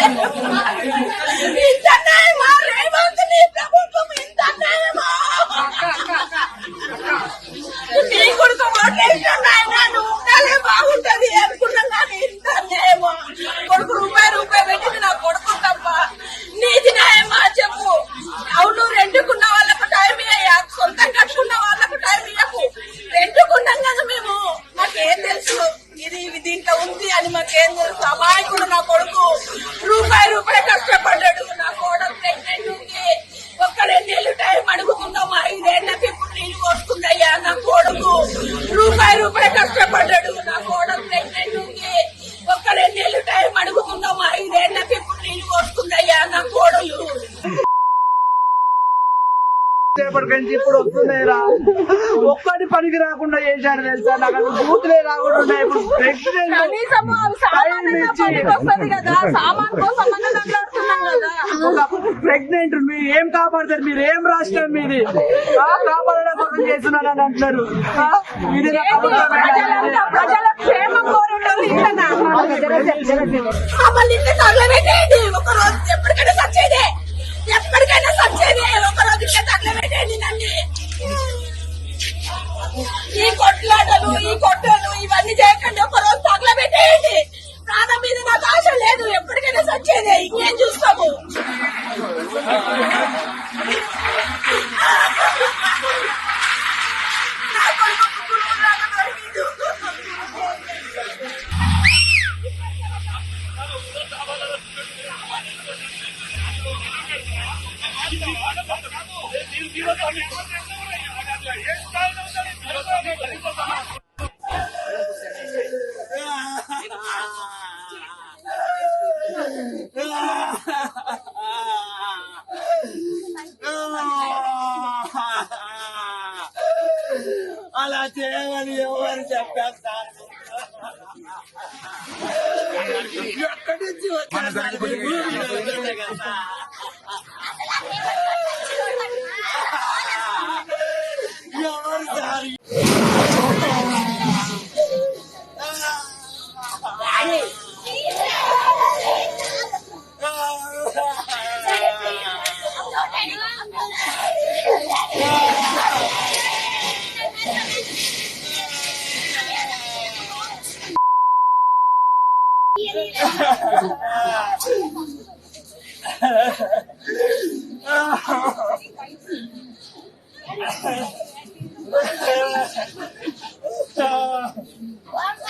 ఇంత అన్యాయమా రేవంత్ నీ ప్రభుత్వం? ఇంత అన్యాయమా? నీ కొడుకు ఓట్లేసిన ఆయన నువ్వు ఉండాలే బాగుంటది అనుకున్నాం కానీ ఇంత అన్యాయమా? కొడుకు రూపాయి పెట్టింది నా కొడుకు తప్ప. నీది న్యాయమా చెప్పు? అవును, రెండుకున్న వాళ్ళకు టైం ఇయ్యా, సొంతం కట్టుకున్న వాళ్ళకు టైం ఇయ్యకు. రెండుకున్నాం కదా మేము, మాకేం తెలుసు ఇది దీంట్లో ఉంది అని మాకేం తెలుసు? అమాయకుడు నా కొడుకు రూపాయి కష్టపడ్డాడు. నా కోడలు ప్రెగ్నెంట్ ఉంది, ఒక్క 2 నెలలు టైం అడుగుతున్నామా? 5 ఏళ్ళకి ఇప్పుడు నీళ్ళు వస్తుందయ్యా. నా కొడుకు రూపాయి కష్టపడ్డాడు. నా కోడలు ప్రెగ్నెంట్ ఉంది, ఒక్క 2 నెలలు టైం అడుగుతున్నామా? 5 ఏళ్ళకి ఇప్పుడు నీళ్ళు వస్తుందయ్యా. నా కోడలు ఇప్పుడు వస్తున్నాయిరా, ఒక్కటి పనికి రాకుండా చేశారు తెలుసా? నాకు బూతులే రాకుండా ఇప్పుడు ప్రెగ్నెంట్ మీరు ఏం కాపాడతారు? మీరు ఏం రాష్ట్రం మీది? కాపాడడం కోసం చేస్తున్నారని అంటున్నారు. ఎప్పటికైనా సచ్చేది ఒక రోజు తగలబెట్టండి నన్ను. ఈ కొట్లాటలు ఈ కొట్టలు ఇవన్నీ చేయకండి, ఒక రోజు తగలబెట్టేయండి. ప్రాణం మీద నాకు ఆశ లేదు, ఎప్పటికైనా సచ్చేదే. ఇంకేం చూస్తాము? అలా చేయమని ఎవరు చెప్పారు సార్? ఎక్కడి నుంచి ఎవరు సార్?